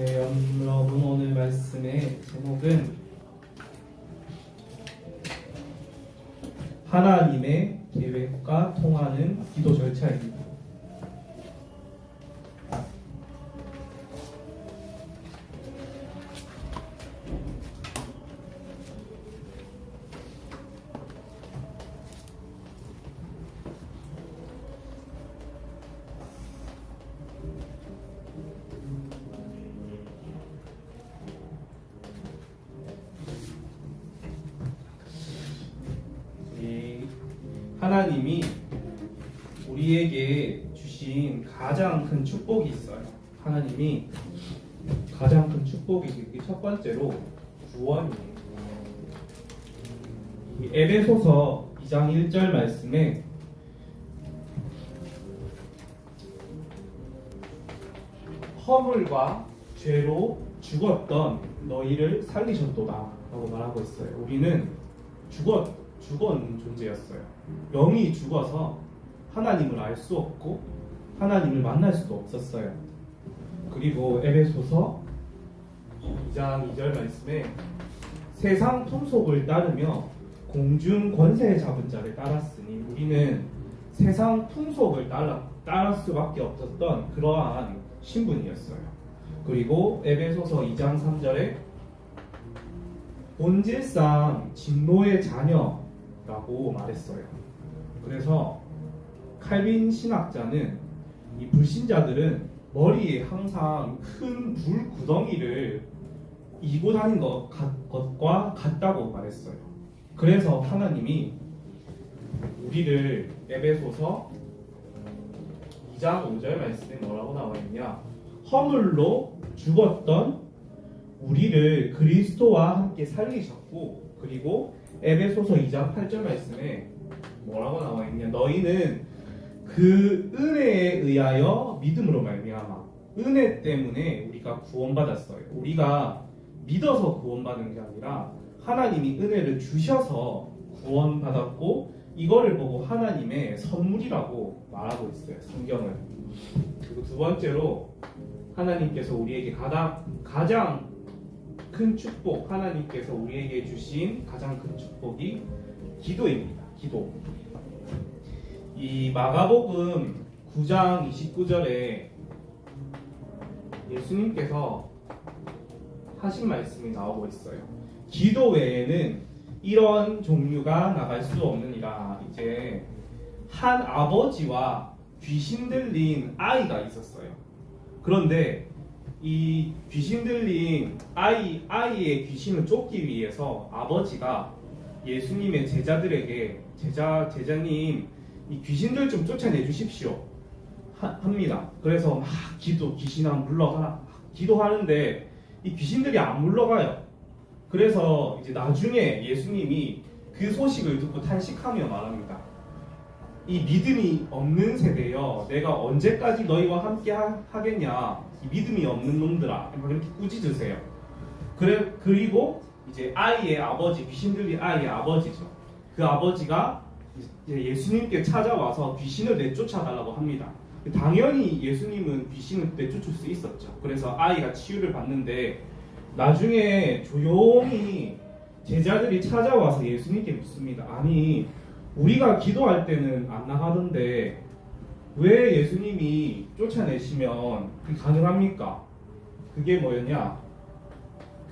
네, 여러분 오늘 말씀의 제목은 하나님의 계획과 통하는 기도 절차입니다. 하나님이 우리에게 주신 가장 큰 축복이 있어요. 하나님이 가장 큰 축복이 첫 번째로 구원이에요. 에베소서 2장 1절 말씀에 허물과 죄로 죽었던 너희를 살리셨도다 라고 말하고 있어요. 우리는 죽은 존재였어요. 영이 죽어서 하나님을 알 수 없고 하나님을 만날 수도 없었어요. 그리고 에베소서 2장 2절 말씀에 세상 풍속을 따르며 공중 권세 잡은 자를 따랐으니 우리는 세상 풍속을 따를 수밖에 없었던 그러한 신분이었어요. 그리고 에베소서 2장 3절에 본질상 진노의 자녀라고 말했어요. 그래서 칼빈 신학자는 이 불신자들은 머리에 항상 큰 불 구덩이를 이고 다닌 것과 같다고 말했어요. 그래서 하나님이 우리를 에베소서 2장 5절 말씀에 뭐라고 나와 있냐? 허물로 죽었던 우리를 그리스도와 함께 살리셨고, 그리고 에베소서 2장 8절 말씀에 뭐라고 나와 있냐? 너희는 그 은혜에 의하여 믿음으로 말미암아. 은혜 때문에 우리가 구원받았어요. 우리가 믿어서 구원받은 게 아니라 하나님이 은혜를 주셔서 구원받았고, 이거를 보고 하나님의 선물이라고 말하고 있어요, 성경은. 그리고 두 번째로 하나님께서 우리에게 가장 큰 축복, 하나님께서 우리에게 주신 가장 큰 축복이 기도입니다. 기도. 이 마가복음 9장 29절에 예수님께서 하신 말씀이 나오고 있어요. 기도 외에는 이런 종류가 나갈 수 없느니라. 이제 한 아버지와 귀신 들린 아이가 있었어요. 그런데 이 귀신 들린 아이의 귀신을 쫓기 위해서 아버지가 예수님의 제자들에게 제자님 이 귀신들 좀 쫓아내 주십시오 합니다. 그래서 막 귀신아 물러가라 기도하는데 이 귀신들이 안 물러가요. 그래서 이제 나중에 예수님이 그 소식을 듣고 탄식하며 말합니다. 이 믿음이 없는 세대여, 내가 언제까지 너희와 함께 하겠냐? 이 믿음이 없는 놈들아, 이렇게 꾸짖으세요. 그리고 이제 아이의 아버지, 귀신 들린 아이의 아버지죠. 그 아버지가 이제 예수님께 찾아와서 귀신을 내쫓아달라고 합니다. 당연히 예수님은 귀신을 내쫓을 수 있었죠. 그래서 아이가 치유를 받는데 나중에 조용히 제자들이 찾아와서 예수님께 묻습니다. 아니, 우리가 기도할 때는 안 나가던데 왜 예수님이 쫓아내시면 그게 가능합니까? 그게 뭐였냐?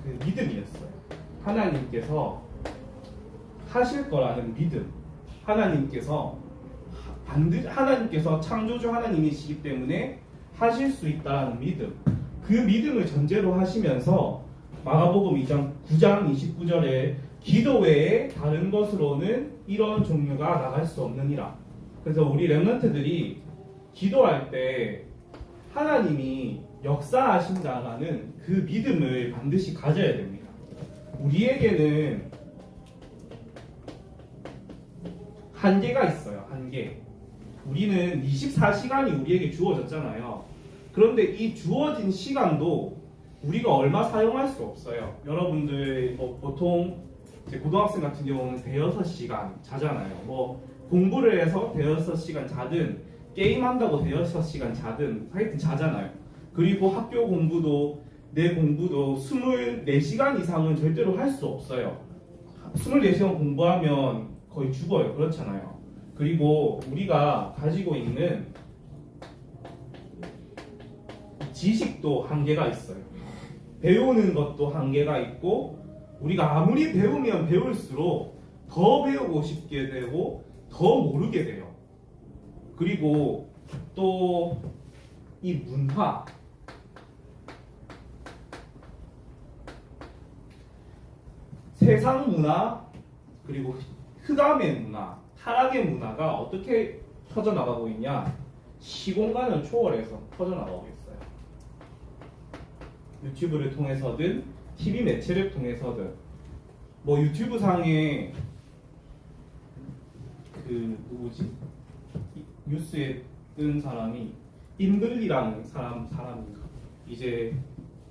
그 믿음이었어요. 하나님께서 하실 거라는 믿음. 하나님께서 창조주 하나님이시기 때문에 하실 수 있다는 믿음. 그 믿음을 전제로 하시면서 마가복음 9장 29절에 기도 외에 다른 것으로는 이런 종류가 나갈 수 없느니라. 그래서 우리 렘넌트들이 기도할 때 하나님이 역사하신다라는 그 믿음을 반드시 가져야 됩니다. 우리에게는 한계가 있어요. 한계. 우리는 24시간이 우리에게 주어졌잖아요. 그런데 이 주어진 시간도 우리가 얼마 사용할 수 없어요. 여러분들 보통 이제 고등학생 같은 경우는 대여섯 시간 자잖아요. 공부를 해서 대여섯 시간 자든 게임한다고 대여섯 시간 자든 하여튼 자잖아요. 그리고 학교 공부도 내 공부도 24시간 이상은 절대로 할 수 없어요. 24시간 공부하면 거의 죽어요. 그렇잖아요. 그리고 우리가 가지고 있는 지식도 한계가 있어요. 배우는 것도 한계가 있고 우리가 아무리 배우면 배울수록 더 배우고 싶게 되고 더 모르게 돼요. 그리고 또 이 문화, 세상 문화, 그리고 흑암의 문화, 타락의 문화가 어떻게 퍼져나가고 있냐? 시공간을 초월해서 퍼져나가고 있어요. 유튜브를 통해서든 TV 매체를 통해서든 뭐 유튜브 상에 그 누구지? 뉴스에 뜬 사람이 임블리라는 사람인가 이제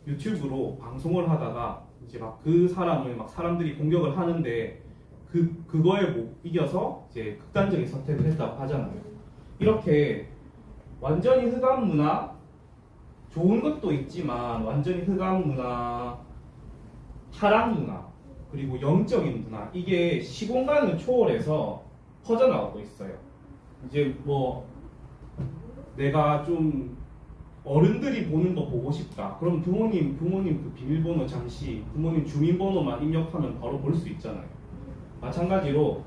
유튜브로 방송을 하다가 이제 막 그 사람을 막 사람들이 공격을 하는데 그거에 못 이겨서 이제 극단적인 선택을 했다고 하잖아요. 이렇게 완전히 흑암 문화, 좋은 것도 있지만 완전히 흑암 문화, 타락 문화, 그리고 영적인 문화, 이게 시공간을 초월해서 퍼져나가고 있어요. 이제 뭐 내가 좀 어른들이 보는 거 보고 싶다. 그럼 부모님 그 비밀번호 잠시 부모님 주민번호만 입력하면 바로 볼 수 있잖아요. 마찬가지로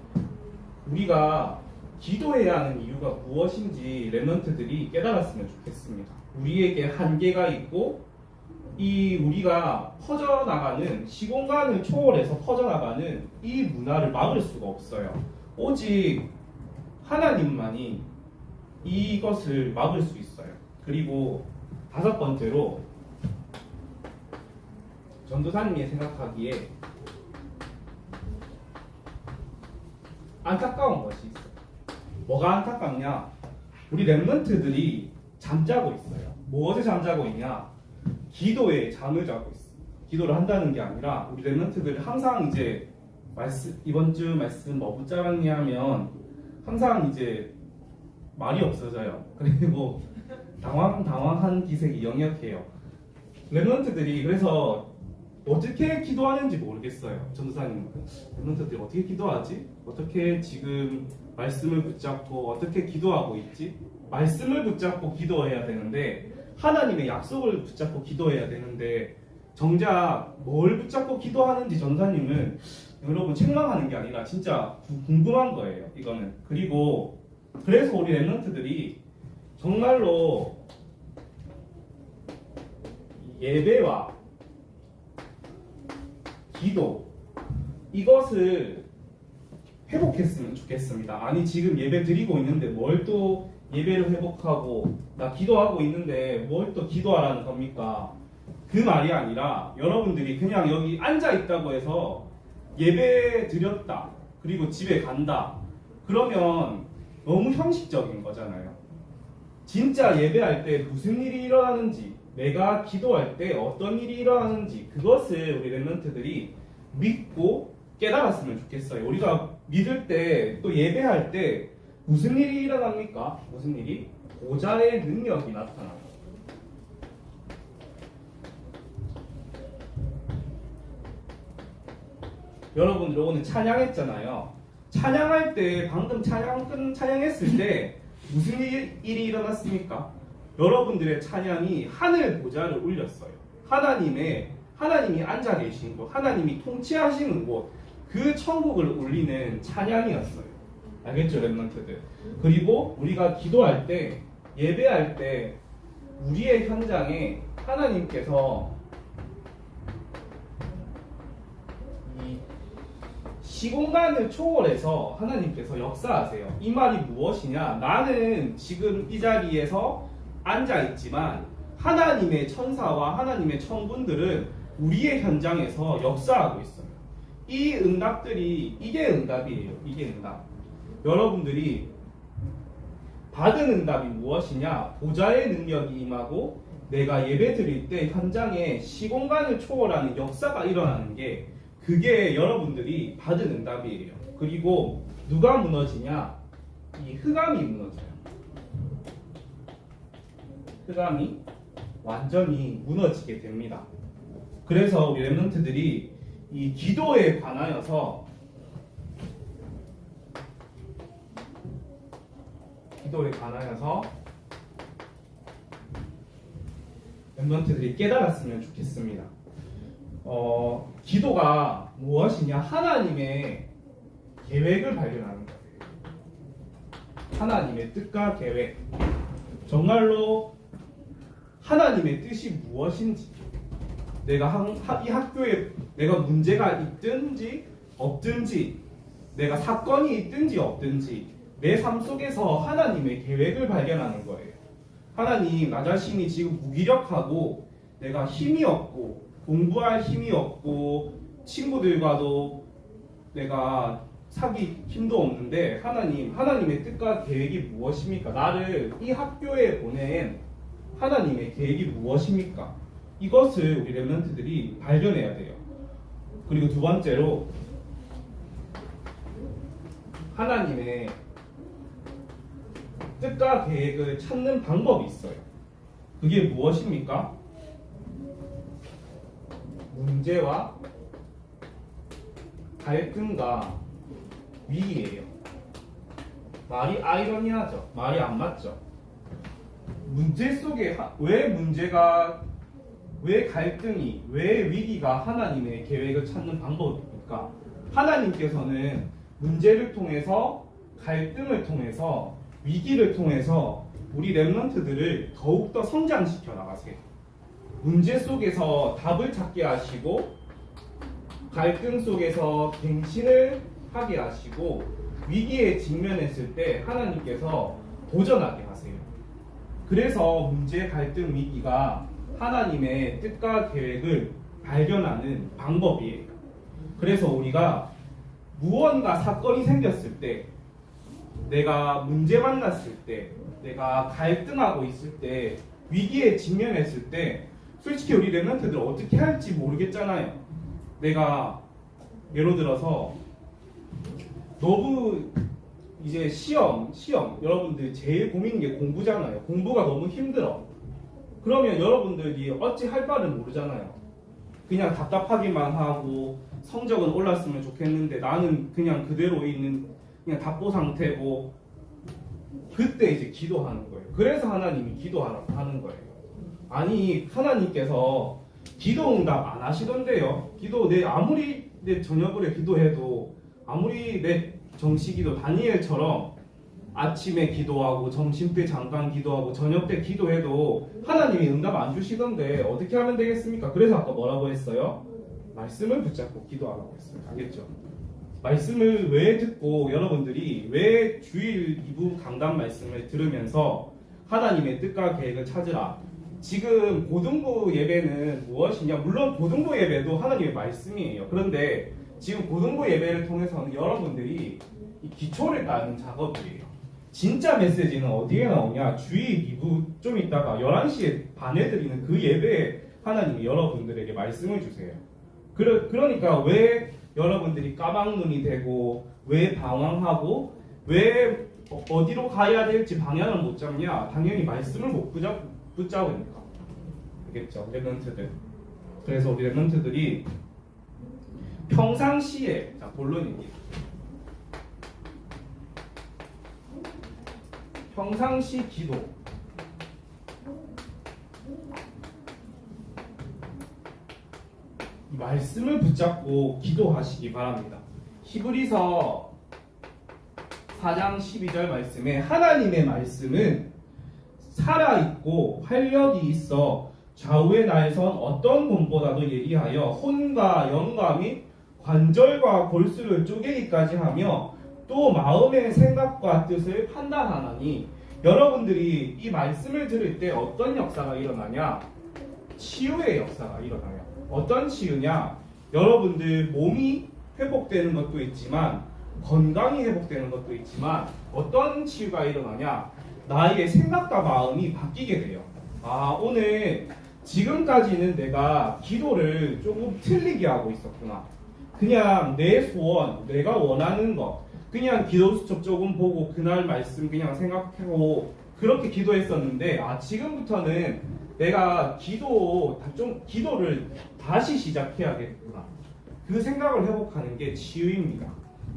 우리가 기도해야 하는 이유가 무엇인지 랩런트들이 깨달았으면 좋겠습니다. 우리에게 한계가 있고 이 우리가 퍼져나가는 시공간을 초월해서 퍼져나가는 이 문화를 막을 수가 없어요. 오직 하나님만이 이것을 막을 수 있어요. 그리고 5번째로 전도사님이 생각하기에 안타까운 것이 있어요. 뭐가 안타깝냐? 우리 랩런트들이 잠자고 있어요. 무엇에 잠자고 있냐? 기도에 잠을 자고 있어요. 기도를 한다는 게 아니라 우리 랩런트들이 항상 이제 이번 주 말씀 뭐 붙잡았냐면 항상 이제 말이 없어져요. 그리고 당황한 기색이 역력해요. 랩런트들이 그래서 어떻게 기도하는지 모르겠어요. 전도사님, 랩런트들이 어떻게 기도하지? 어떻게 지금 말씀을 붙잡고 어떻게 기도하고 있지? 말씀을 붙잡고 기도해야 되는데 하나님의 약속을 붙잡고 기도해야 되는데 정작 뭘 붙잡고 기도하는지 전도사님은 여러분 책망하는 게 아니라 진짜 궁금한 거예요. 이거는. 그리고 그래서 우리 랩런트들이 정말로 예배와 기도 이것을 회복했으면 좋겠습니다. 아니 지금 예배 드리고 있는데 뭘 또 예배를 회복하고 나 기도하고 있는데 뭘 또 기도하라는 겁니까? 그 말이 아니라 여러분들이 그냥 여기 앉아 있다고 해서 예배 드렸다 그리고 집에 간다 그러면 너무 형식적인 거잖아요. 진짜 예배할 때 무슨 일이 일어나는지 내가 기도할 때 어떤 일이 일어나는지 그것을 우리 랩런트들이 믿고 깨달았으면 좋겠어요. 우리가 믿을 때 또 예배할 때 무슨 일이 일어납니까? 무슨 일이? 보좌의 능력이 나타나요. 여러분들 오늘 찬양했잖아요. 찬양할 때 방금 찬양했을 때 무슨 일이 일어났습니까? 여러분들의 찬양이 하늘 보좌를 울렸어요. 하나님이 앉아 계신 곳, 하나님이 통치하시는 곳, 그 천국을 울리는 찬양이었어요. 알겠죠, 랩런트들? 그리고 우리가 기도할 때, 예배할 때 우리의 현장에 하나님께서 이 시공간을 초월해서 하나님께서 역사하세요. 이 말이 무엇이냐? 나는 지금 이 자리에서 앉아 있지만 하나님의 천사와 하나님의 천군들은 우리의 현장에서 역사하고 있어요. 이 응답들이 이게 응답이에요. 이게 응답. 여러분들이 받은 응답이 무엇이냐? 보좌의 능력이 임하고 내가 예배 드릴 때 현장에 시공간을 초월하는 역사가 일어나는 게 그게 여러분들이 받은 응답이에요. 그리고 누가 무너지냐? 이 흑암이 무너져요. 흑암이 완전히 무너지게 됩니다. 그래서 우리 랩런트들이 이 기도에 관하여서 랩런트들이 깨달았으면 좋겠습니다. 기도가 무엇이냐? 하나님의 계획을 발견하는 거예요. 하나님의 뜻과 계획. 정말로 하나님의 뜻이 무엇인지, 내가 이 학교에 내가 문제가 있든지 없든지, 내가 사건이 있든지 없든지, 내 삶 속에서 하나님의 계획을 발견하는 거예요. 하나님, 나 자신이 지금 무기력하고 내가 힘이 없고 공부할 힘이 없고 친구들과도 내가 사귈 힘도 없는데 하나님의 뜻과 계획이 무엇입니까? 나를 이 학교에 보낸 하나님의 계획이 무엇입니까? 이것을 우리 랩런트들이 발견해야 돼요. 그리고 두 번째로 하나님의 뜻과 계획을 찾는 방법이 있어요. 그게 무엇입니까? 문제와 갈등과 위기예요. 말이 아이러니하죠. 말이 안 맞죠. 문제 속에 왜 갈등이, 왜 위기가 하나님의 계획을 찾는 방법입니까? 하나님께서는 문제를 통해서, 갈등을 통해서, 위기를 통해서 우리 랩런트들을 더욱더 성장시켜 나가세요. 문제 속에서 답을 찾게 하시고, 갈등 속에서 갱신을 하게 하시고, 위기에 직면했을 때 하나님께서 도전하게 하세요. 그래서 문제, 갈등, 위기가 하나님의 뜻과 계획을 발견하는 방법이에요. 그래서 우리가 무언가 사건이 생겼을 때, 내가 문제 만났을 때, 내가 갈등하고 있을 때, 위기에 직면했을 때, 솔직히 우리 랩런트들 어떻게 할지 모르겠잖아요. 내가 예를 들어서 너무 이제 시험 여러분들 제일 고민인 게 공부잖아요. 공부가 너무 힘들어. 그러면 여러분들이 어찌 할 바를 모르잖아요. 그냥 답답하기만 하고 성적은 올랐으면 좋겠는데 나는 그냥 그대로 있는 그냥 답보 상태고, 그때 이제 기도하는 거예요. 그래서 하나님이 기도하라고 하는 거예요. 아니, 하나님께서 기도 응답 안 하시던데요. 아무리 내 저녁으로 기도해도, 아무리 내 정시기도 다니엘처럼 아침에 기도하고 점심때 잠깐 기도하고 저녁 때 기도해도 하나님이 응답 안 주시던데 어떻게 하면 되겠습니까? 그래서 아까 뭐라고 했어요? 말씀을 붙잡고 기도하라고 했어요. 알겠죠? 말씀을 왜 듣고, 여러분들이 왜 주일 2부 강단 말씀을 들으면서 하나님의 뜻과 계획을 찾으라. 지금 고등부 예배는 무엇이냐? 물론 고등부 예배도 하나님의 말씀이에요. 그런데 지금 고등부 예배를 통해서는 여러분들이 이 기초를 따는 작업이에요. 진짜 메시지는 어디에 나오냐? 주일 2부 좀 있다가 11시에 반에 드리는 그 예배에 하나님이 여러분들에게 말씀을 주세요. 그러니까 왜 여러분들이 까막눈이 되고, 왜 방황하고, 왜 어디로 가야 될지 방향을 못 잡냐? 당연히 말씀을 못 붙잡으니까. 알겠죠? 랩런트들. 그래서 우리 랩런트들이 평상시에, 자, 본론입니다. 평상시 기도. 이 말씀을 붙잡고 기도하시기 바랍니다. 히브리서 4장 12절 말씀에 하나님의 말씀은 살아있고 활력이 있어 좌우의 날선 어떤 곰보다도 예리하여 혼과 영과 및 관절과 골수를 쪼개기까지 하며 또 마음의 생각과 뜻을 판단하나니, 여러분들이 이 말씀을 들을 때 어떤 역사가 일어나냐? 치유의 역사가 일어나요. 어떤 치유냐? 여러분들 몸이 회복되는 것도 있지만, 건강이 회복되는 것도 있지만, 어떤 치유가 일어나냐? 나의 생각과 마음이 바뀌게 돼요. 아, 오늘 지금까지는 내가 기도를 조금 틀리게 하고 있었구나. 그냥 내 소원, 내가 원하는 것, 그냥 기도 수첩 조금 보고 그날 말씀 그냥 생각하고 그렇게 기도했었는데, 아, 지금부터는 내가 기도를 다시 시작해야겠구나. 그 생각을 회복하는 게 치유입니다.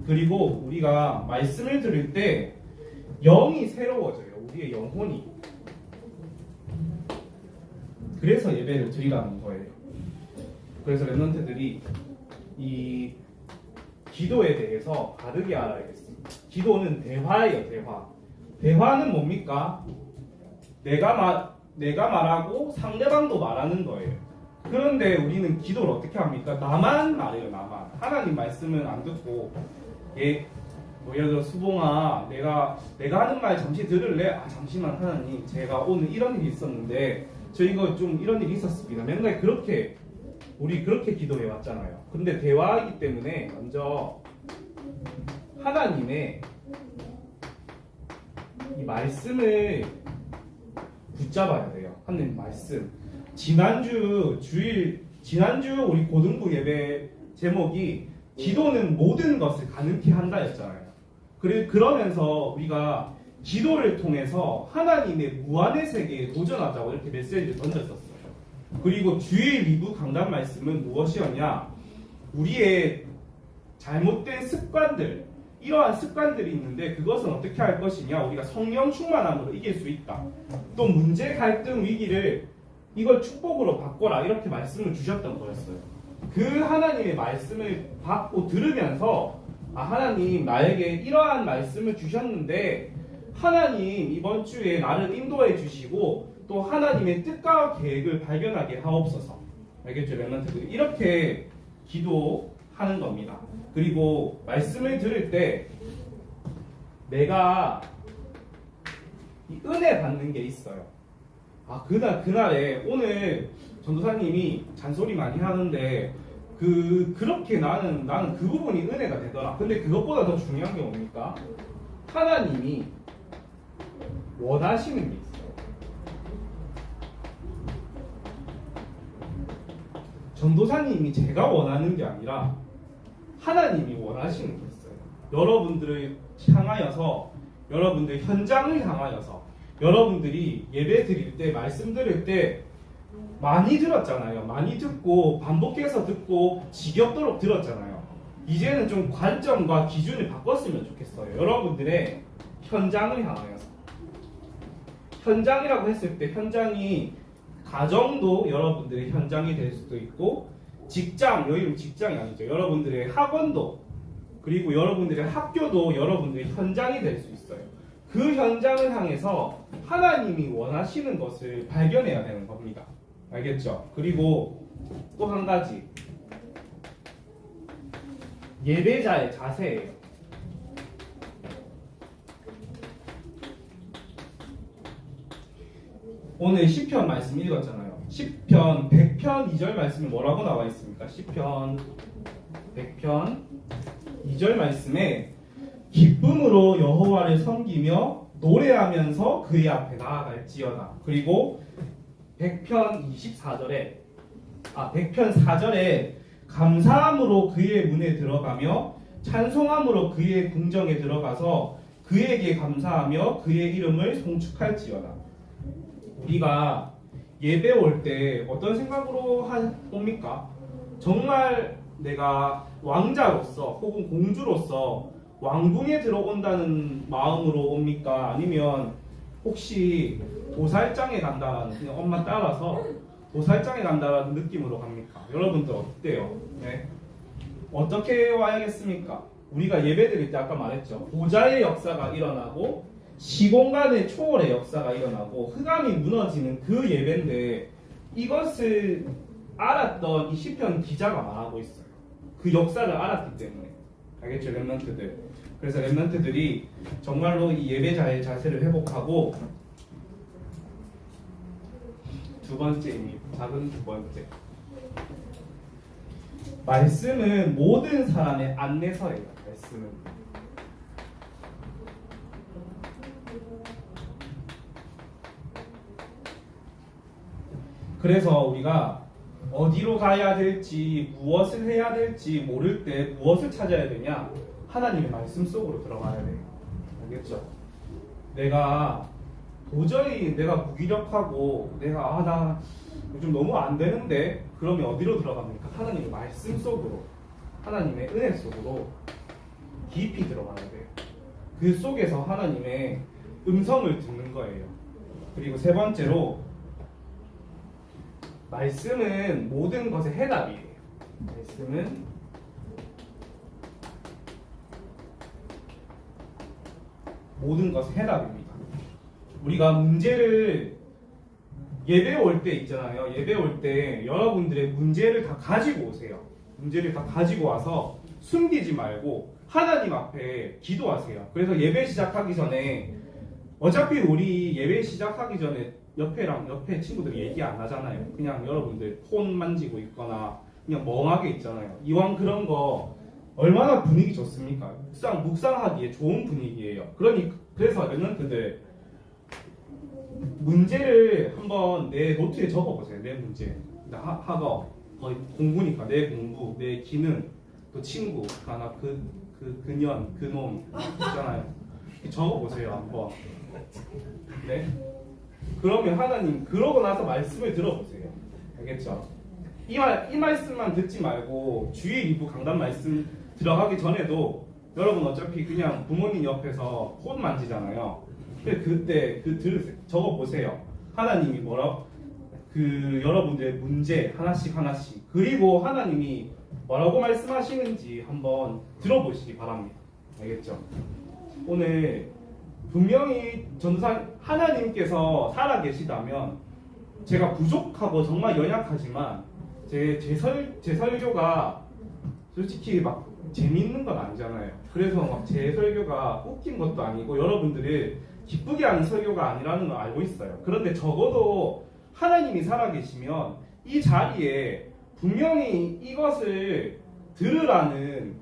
그리고 우리가 말씀을 들을 때 영이 새로워져요. 우리의 영혼이. 그래서 예배를 드리라는 거예요. 그래서 랩런트들이 이 기도에 대해서 바르게 알아야겠습니다. 기도는 대화예요, 대화. 대화는 뭡니까? 내가 말하고 상대방도 말하는 거예요. 그런데 우리는 기도를 어떻게 합니까? 나만 말해요, 나만. 하나님 말씀은 안 듣고, 뭐 예를 들어 수봉아, 내가 하는 말 잠시 들을래? 아 잠시만 하나님, 제가 오늘 이런 일이 있었는데 저 이거 좀 이런 일이 있었습니다. 맨날 우리 그렇게 기도해 왔잖아요. 근데 대화이기 때문에 먼저 하나님의 이 말씀을 붙잡아야 돼요. 하나님 말씀. 지난주 우리 고등부 예배 제목이 기도는 모든 것을 가능케 한다였잖아요. 그러면서 우리가 기도를 통해서 하나님의 무한의 세계에 도전하자고 이렇게 메시지를 던졌었어요. 그리고 주일 리뷰 강단 말씀은 무엇이었냐? 우리의 잘못된 습관들, 이러한 습관들이 있는데 그것은 어떻게 할 것이냐? 우리가 성령 충만함으로 이길 수 있다. 또 문제, 갈등, 위기를 이걸 축복으로 바꿔라, 이렇게 말씀을 주셨던 거였어요. 그 하나님의 말씀을 받고 들으면서 하나님 나에게 이러한 말씀을 주셨는데 하나님 이번 주에 나를 인도해 주시고 또 하나님의 뜻과 계획을 발견하게 하옵소서. 알겠죠? 랩런트들이 이렇게 기도하는 겁니다. 그리고 말씀을 들을 때 내가 이 은혜 받는 게 있어요. 그날에 오늘 전도사님이 잔소리 많이 하는데 그렇게 나는 그 부분이 은혜가 되더라. 근데 그것보다 더 중요한 게 뭡니까? 하나님이 원하시는 게 있어요. 전도사님이 제가 원하는 게 아니라 하나님이 원하시는 게 있어요. 여러분들을 향하여서, 여러분들 현장을 향하여서, 여러분들이 예배 드릴 때, 말씀 들을 때 많이 들었잖아요. 많이 듣고 반복해서 듣고 지겹도록 들었잖아요. 이제는 좀 관점과 기준을 바꿨으면 좋겠어요. 여러분들의 현장을 향하여서. 현장이라고 했을 때 현장이 가정도 여러분들의 현장이 될 수도 있고, 직장, 여기 직장이 아니죠. 여러분들의 학원도, 그리고 여러분들의 학교도 여러분들의 현장이 될 수 있어요. 그 현장을 향해서 하나님이 원하시는 것을 발견해야 되는 겁니다. 알겠죠? 그리고 또 한 가지, 예배자의 자세예요. 오늘 시편 말씀 읽었잖아요. 시편 100편 2절 말씀에 뭐라고 나와 있습니까? 시편 100편 2절 말씀에 기쁨으로 여호와를 섬기며 노래하면서 그의 앞에 나아갈지어다. 그리고 100편 4절에 감사함으로 그의 문에 들어가며 찬송함으로 그의 궁정에 들어가서 그에게 감사하며 그의 이름을 송축할지어다. 우리가 예배 올 때 어떤 생각으로 옵니까? 정말 내가 왕자로서 혹은 공주로서 왕궁에 들어온다는 마음으로 옵니까? 아니면 혹시 도살장에 간다라는, 그냥 엄마 따라서 도살장에 간다라는 느낌으로 갑니까? 여러분들 어때요? 네? 어떻게 와야겠습니까? 우리가 예배 드릴 때 아까 말했죠. 보좌의 역사가 일어나고 시공간의 초월의 역사가 일어나고 흑암이 무너지는 그 예배인데, 이것을 알았던 이 시편 기자가 말하고 있어요. 그 역사를 알았기 때문에. 알겠죠? 랩런트들. 그래서 랩런트들이 정말로 이 예배자의 자세를 회복하고, 두 번째입니다. 작은 두 번째. 말씀은 모든 사람의 안내서예요. 말씀은. 그래서 우리가 어디로 가야 될지, 무엇을 해야 될지 모를 때 무엇을 찾아야 되냐? 하나님의 말씀 속으로 들어가야 돼요. 알겠죠? 내가 도저히 내가 무기력하고 내가 나 요즘 너무 안 되는데 그러면 어디로 들어갑니까? 하나님의 말씀 속으로, 하나님의 은혜 속으로 깊이 들어가야 돼요. 그 속에서 하나님의 음성을 듣는 거예요. 그리고 세 번째로 말씀은 모든 것의 해답이에요. 말씀은 모든 것의 해답입니다. 우리가 문제를 예배 올 때 있잖아요. 예배 올 때 여러분들의 문제를 다 가지고 오세요. 문제를 다 가지고 와서 숨기지 말고 하나님 앞에 기도하세요. 그래서 예배 시작하기 전에 어차피 우리 예배 시작하기 전에 옆에 친구들이 얘기 안 하잖아요. 그냥 여러분들 폰 만지고 있거나 그냥 멍하게 있잖아요. 이왕 그런 거 얼마나 분위기 좋습니까? 묵상하기에 좋은 분위기예요. 그래서 랩런트들 문제를 한번 내 노트에 적어보세요. 내 문제, 학업, 거의 공부니까 내 공부, 내 기능, 또 친구, 하나 그년, 그놈 있잖아요. 적어보세요 한번. 네? 그러면 하나님 그러고 나서 말씀을 들어보세요. 알겠죠? 이 말씀만 듣지 말고 주일 2부 강단 말씀 들어가기 전에도 여러분 어차피 그냥 부모님 옆에서 폰 만지잖아요. 그때 적어보세요. 하나님이 여러분들의 문제 하나씩 그리고 하나님이 뭐라고 말씀하시는지 한번 들어보시기 바랍니다. 알겠죠? 오늘 분명히 전도사 하나님께서 살아계시다면 제가 부족하고 정말 연약하지만 제 설교가 솔직히 막 재밌는 건 아니잖아요. 그래서 막 제 설교가 웃긴 것도 아니고 여러분들을 기쁘게 하는 설교가 아니라는 걸 알고 있어요. 그런데 적어도 하나님이 살아계시면 이 자리에 분명히 이것을 들으라는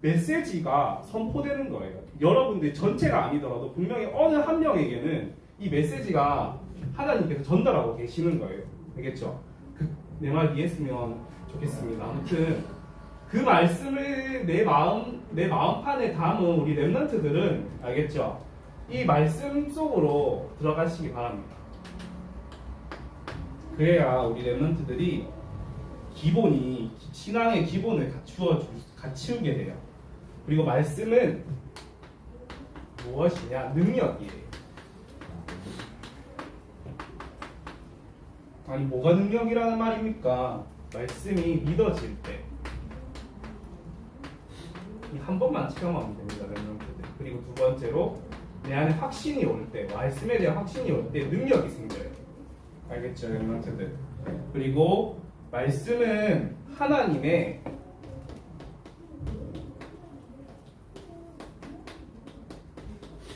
메시지가 선포되는 거예요. 여러분들 전체가 아니더라도 분명히 어느 한 명에게는 이 메시지가 하나님께서 전달하고 계시는 거예요. 알겠죠? 내 말 이해했으면 좋겠습니다. 아무튼 그 말씀을 내 마음판에 담은 우리 랩런트들은 알겠죠? 이 말씀 속으로 들어가시기 바랍니다. 그래야 우리 랩런트들이 신앙의 기본을 갖추게 돼요. 그리고 말씀은 무엇이냐? 능력이에요. 아니 뭐가 능력이라는 말입니까? 말씀이 믿어질 때. 한 번만 체험하면 됩니다. 랩런트들. 그리고 두 번째로 내 안에 확신이 올 때, 말씀에 대한 확신이 올 때 능력이 생겨요. 알겠죠, 랩런트들? 그리고 말씀은 하나님의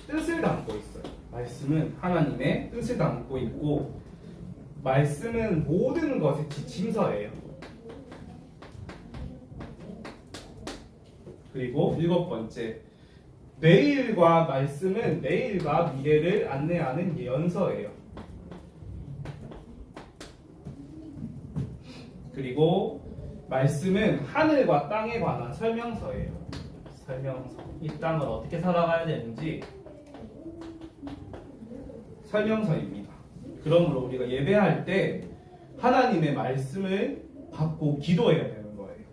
뜻을 담고 있어요. 말씀은 하나님의 뜻을 담고 있고 말씀은 모든 것의 지침서예요. 그리고 7번째, 말씀은 내일과 미래를 안내하는 예언서예요. 그리고 말씀은 하늘과 땅에 관한 설명서예요. 설명서. 이 땅을 어떻게 살아가야 되는지 설명서입니다. 그러므로 우리가 예배할 때 하나님의 말씀을 받고 기도해야 되는 거예요.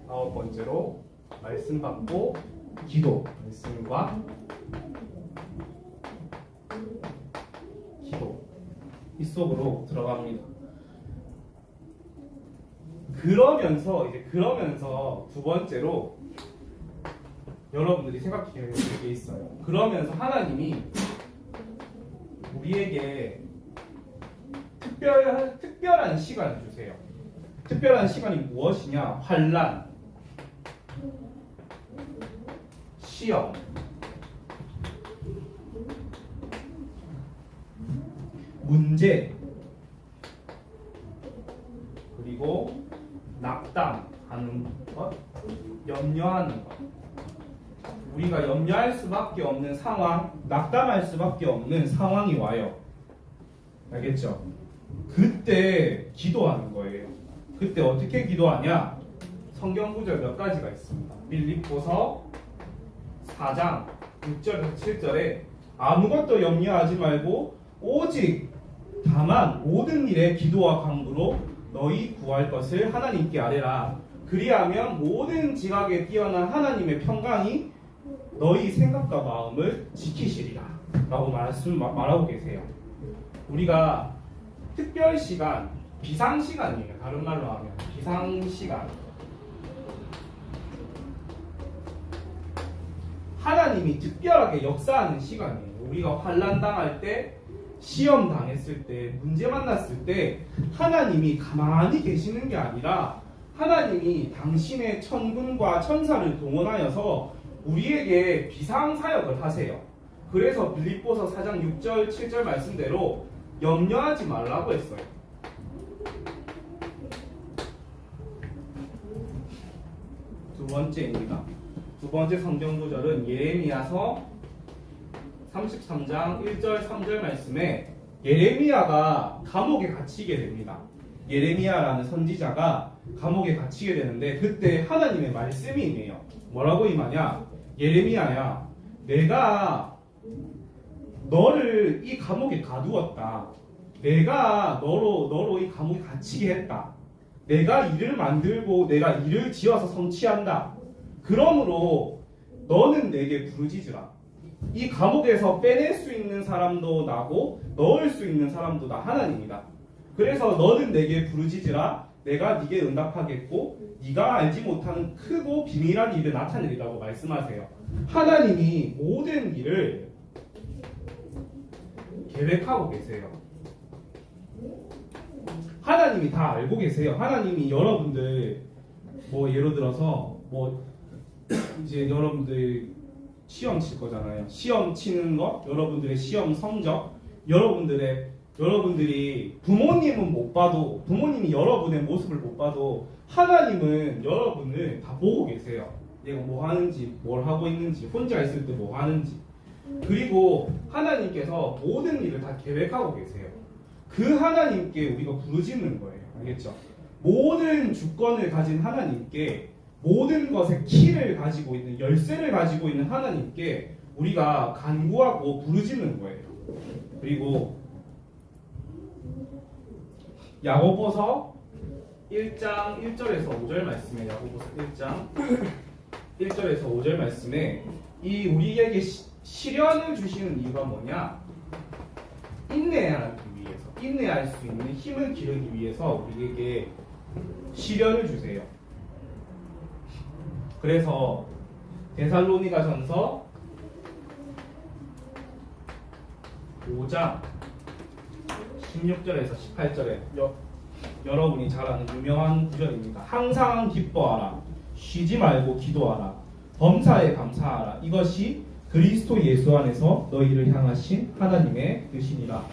9번째로 말씀 받고 기도. 말씀과 기도. 이 속으로 들어갑니다. 그러면서 두 번째로 여러분들이 생각해야 될 게 있어요. 그러면서 하나님이 우리에게 특별한 시간을 주세요. 특별한 시간이 무엇이냐? 환난, 시험, 문제, 그리고 낙담하는 것, 염려하는 것. 우리가 염려할 수밖에 없는 상황, 낙담할 수밖에 없는 상황이 와요. 알겠죠? 그때 기도하는 거예요. 그때 어떻게 기도하냐? 성경 구절 몇 가지가 있습니다. 빌립보서 4장 6절에서 7절에 아무것도 염려하지 말고 오직 다만 모든 일에 기도와 간구로 너희 구할 것을 하나님께 아뢰라. 그리하면 모든 지각에 뛰어난 하나님의 평강이 너희 생각과 마음을 지키시리라 라고 말하고 계세요. 우리가 특별 시간, 비상 시간이에요. 다른 말로 하면 비상 시간. 하나님이 특별하게 역사하는 시간이에요. 우리가 환난 당할 때, 시험 당했을 때, 문제 만났을 때 하나님이 가만히 계시는 게 아니라 하나님이 당신의 천군과 천사를 동원하여서 우리에게 비상 사역을 하세요. 그래서 빌립보서 4장 6절 7절 말씀대로 염려하지 말라고 했어요. 두 번째입니다. 두 번째 성경 구절은 예레미야서 33장 1절 3절 말씀에 예레미야가 감옥에 갇히게 됩니다. 예레미야라는 선지자가 감옥에 갇히게 되는데 그때 하나님의 말씀이 임해요. 뭐라고 임하냐? 예레미야야, 내가 너를 이 감옥에 가두었다. 내가 너로 이 감옥에 갇히게 했다. 내가 이를 만들고 내가 이를 지어서 성취한다. 그러므로 너는 내게 부르짖으라. 이 감옥에서 빼낼 수 있는 사람도 나고 넣을 수 있는 사람도 나 하나님이다. 그래서 너는 내게 부르짖으라. 내가 네게 응답하겠고 네가 알지 못하는 크고 비밀한 일을 나타내리라고 말씀하세요. 하나님이 모든 일을 계획하고 계세요. 하나님이 다 알고 계세요. 하나님이 여러분들 예를 들어서 이제 여러분들 시험 칠 거잖아요. 시험 치는 거, 여러분들의 시험 성적, 여러분들이 부모님은 못 봐도, 부모님이 여러분의 모습을 못 봐도 하나님은 여러분을 다 보고 계세요. 얘가 뭐 하는지, 뭘 하고 있는지, 혼자 있을 때 뭐 하는지. 그리고 하나님께서 모든 일을 다 계획하고 계세요. 그 하나님께 우리가 부르짖는 거예요. 알겠죠? 모든 주권을 가진 하나님께, 모든 것의 키를 가지고 있는, 열쇠를 가지고 있는 하나님께 우리가 간구하고 부르짖는 거예요. 그리고 야고보서 1장 1절에서 5절 말씀에, 야고보서 1장 1절에서 5절 말씀에 이 우리에게 시련을 주시는 이유가 뭐냐? 인내하기 위해서, 인내할 수 있는 힘을 기르기 위해서 우리에게 시련을 주세요. 그래서 데살로니가전서 5장 16절에서 18절에 여러분이 잘 아는 유명한 구절입니다. 항상 기뻐하라, 쉬지 말고 기도하라, 범사에 감사하라. 이것이 그리스도 예수 안에서 너희를 향하신 하나님의 뜻이니라.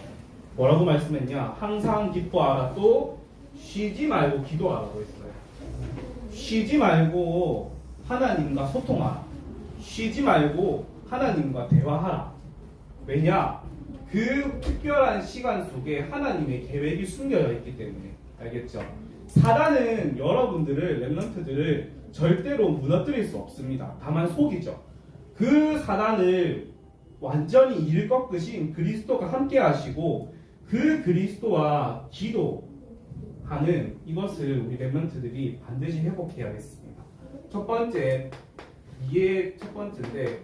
뭐라고 말씀했냐? 항상 기뻐하라, 또 쉬지 말고 기도하라고 했어요. 쉬지 말고 하나님과 소통하라. 쉬지 말고 하나님과 대화하라. 왜냐? 그 특별한 시간 속에 하나님의 계획이 숨겨져 있기 때문에. 알겠죠? 사단은 여러분들을, 렘넌트들을 절대로 무너뜨릴 수 없습니다. 다만 속이죠. 그 사단을 완전히 이를 꺾으신 그리스도가 함께 하시고 그 그리스도와 기도하는 이것을 우리 렘넌트들이 반드시 회복해야겠습니다. 첫 번째인데,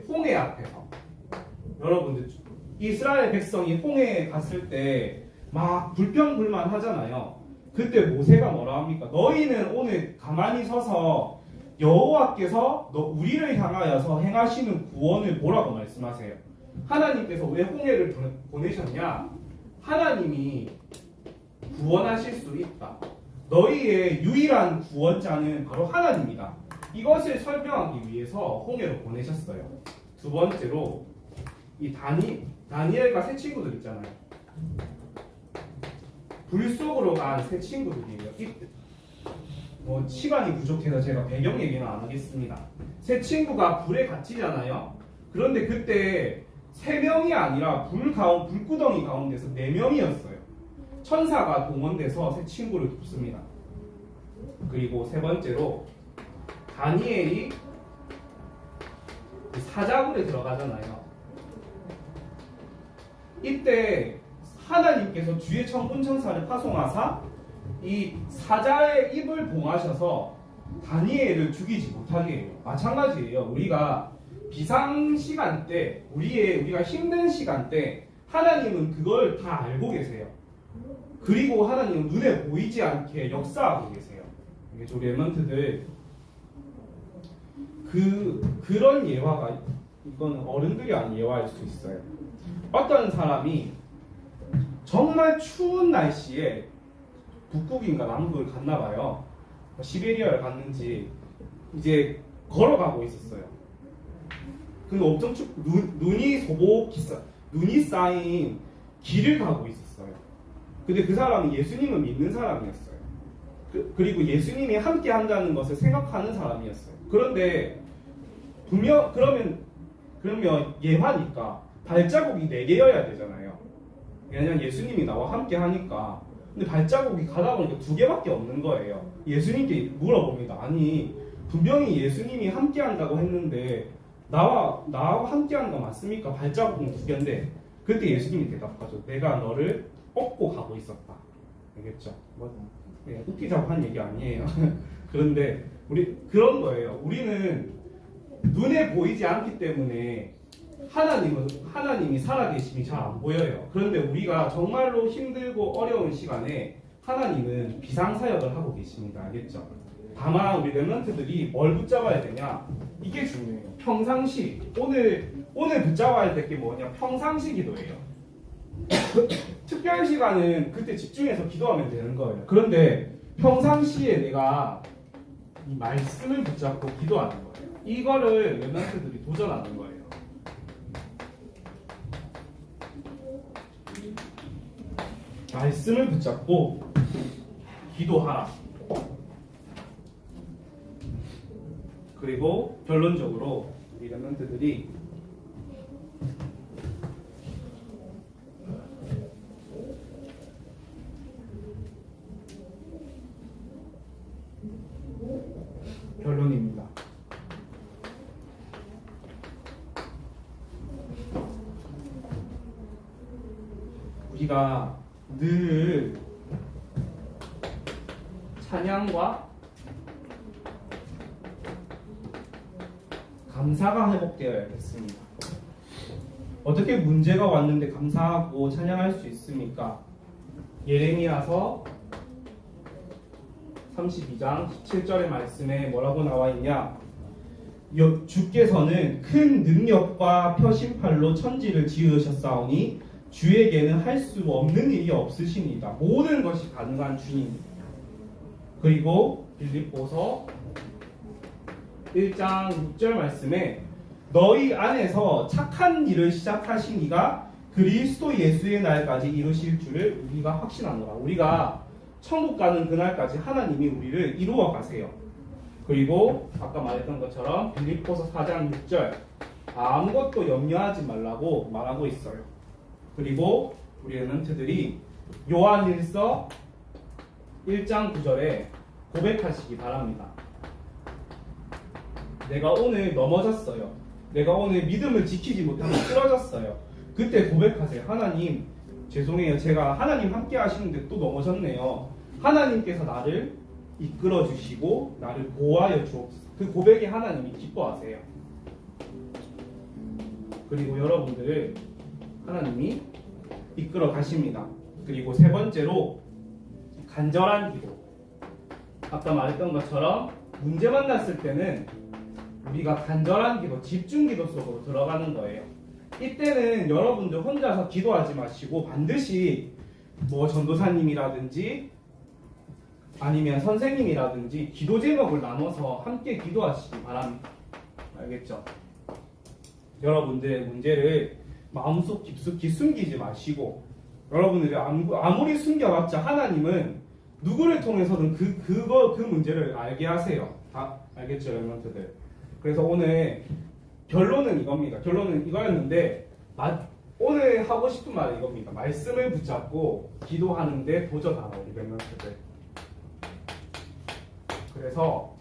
홍해 앞에서 여러분들, 이스라엘 백성이 홍해에 갔을 때 막 불평불만 하잖아요. 그때 모세가 뭐라 합니까? 너희는 오늘 가만히 서서 여호와께서 우리를 향하여서 행하시는 구원을 보라고 말씀하세요. 하나님께서 왜 홍해를 보내셨냐? 하나님이 구원하실 수 있다. 너희의 유일한 구원자는 바로 하나님이다. 이것을 설명하기 위해서 홍해로 보내셨어요. 두 번째로 이 다니엘과 세 친구들 있잖아요. 불 속으로 간 세 친구들이에요. 시간이 부족해서 제가 배경 얘기는 안 하겠습니다. 세 친구가 불에 갇히잖아요. 그런데 그때 세 명이 아니라 불구덩이 가운데서 네 명이었어요. 천사가 동원돼서 세 친구를 돕습니다. 그리고 세 번째로 다니엘이 사자굴에 들어가잖아요. 이때 하나님께서 주의 천군천사를 파송하사 이 사자의 입을 봉하셔서 다니엘을 죽이지 못하게 해요. 마찬가지예요. 우리가 비상 시간 때, 우리가 힘든 시간 때 하나님은 그걸 다 알고 계세요. 그리고 하나님은 눈에 보이지 않게 역사하고 계세요. 이게 우리 랩런트들 그런 예화가, 이건 어른들이 아닌 예화일 수 있어요. 어떤 사람이 정말 추운 날씨에 북극인가 남극을 갔나 봐요. 시베리아를 갔는지 이제 걸어가고 있었어요. 근데 엄청 눈이 쌓인 길을 가고 있었어요. 근데 그 사람은 예수님을 믿는 사람이었어요. 그리고 예수님이 함께 한다는 것을 생각하는 사람이었어요. 그런데 분명 그러면 예화니까 발자국이 4개여야 되잖아요. 왜냐면 예수님이 나와 함께 하니까. 근데 발자국이 가다 보니까 2개밖에 없는 거예요. 예수님께 물어봅니다. 아니 분명히 예수님이 함께 한다고 했는데 나와 함께 하는 거 맞습니까? 발자국은 2개인데. 그때 예수님이 대답하죠. 내가 너를 업고 가고 있었다. 알겠죠? 웃기자고 한 얘기 아니에요. 그런데 우리 그런 거예요. 우리는 눈에 보이지 않기 때문에 하나님이 살아계심이 잘 안 보여요. 그런데 우리가 정말로 힘들고 어려운 시간에 하나님은 비상사역을 하고 계십니다. 알겠죠? 다만 우리 랩런트들이 뭘 붙잡아야 되냐? 이게 중요해요. 평상시 오늘 붙잡아야 될 게 뭐냐? 평상시 기도예요. 특별 시간은 그때 집중해서 기도하면 되는 거예요. 그런데 평상시에 내가 이 말씀을 붙잡고 기도하는 거예요. 이거를 랩런트들이 도전하는 거예요. 말씀을 붙잡고 기도하라. 그리고 결론적으로 우리 랩런트들이 결론입니다. 우리가 늘 찬양과 감사가 회복되어야겠습니다. 어떻게 문제가 왔는데 감사하고 찬양할 수 있습니까? 예레미야서 32장 17절의 말씀에 뭐라고 나와 있냐? 주께서는 큰 능력과 표심팔로 천지를 지으셨사오니 주에게는 할 수 없는 일이 없으시니이다. 모든 것이 가능한 주님입니다. 그리고 빌립보서 1장 6절 말씀에 너희 안에서 착한 일을 시작하신 이가 그리스도 예수의 날까지 이루실 줄을 우리가 확신하노라. 우리가 천국 가는 그날까지 하나님이 우리를 이루어 가세요. 그리고 아까 말했던 것처럼 빌립보서 4장 6절 아무것도 염려하지 말라고 말하고 있어요. 그리고 우리 랩런트들이 요한일서 1장 9절에 고백하시기 바랍니다. 내가 오늘 넘어졌어요. 내가 오늘 믿음을 지키지 못하고 쓰러졌어요. 그때 고백하세요. 하나님 죄송해요. 제가 하나님 함께 하시는데 또 넘어졌네요. 하나님께서 나를 이끌어 주시고 나를 보호하여 주옵소서. 그 고백에 하나님이 기뻐하세요. 그리고 여러분들을 하나님이 이끌어 가십니다. 그리고 세 번째로 간절한 기도. 아까 말했던 것처럼 문제 만났을 때는 우리가 간절한 기도, 집중 기도 속으로 들어가는 거예요. 이때는 여러분들 혼자서 기도하지 마시고 반드시 뭐 전도사님이라든지 아니면 선생님이라든지 기도 제목을 나눠서 함께 기도하시기 바랍니다. 알겠죠? 여러분들의 문제를 마음속 깊숙이 숨기지 마시고 여러분들이 아무리 숨겨봤자 하나님은 누구를 통해서든 그 문제를 알게 하세요. 다 알겠죠, 랩런트들? 그래서 오늘 결론은 이겁니다. 결론은 이거였는데 오늘 하고 싶은 말은 이겁니다. 말씀을 붙잡고 기도하는데 도전하라, 우리 랩런트들. 그래서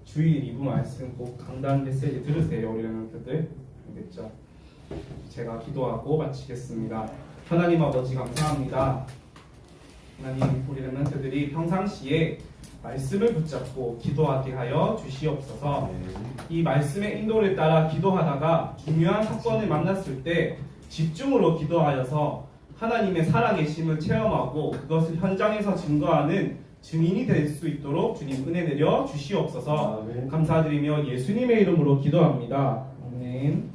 주일 2부 말씀 꼭 강단 메시지 들으세요, 우리 랩런트들. 알겠죠? 제가 기도하고 마치겠습니다. 하나님 아버지 감사합니다. 하나님, 우리 렘넌트들이 평상시에 말씀을 붙잡고 기도하게 하여 주시옵소서. 이 말씀의 인도를 따라 기도하다가 중요한 사건을 만났을 때 집중으로 기도하여서 하나님의 살아계심을 체험하고 그것을 현장에서 증거하는 증인이 될 수 있도록 주님 은혜 내려 주시옵소서. 감사드리며 예수님의 이름으로 기도합니다. 아멘.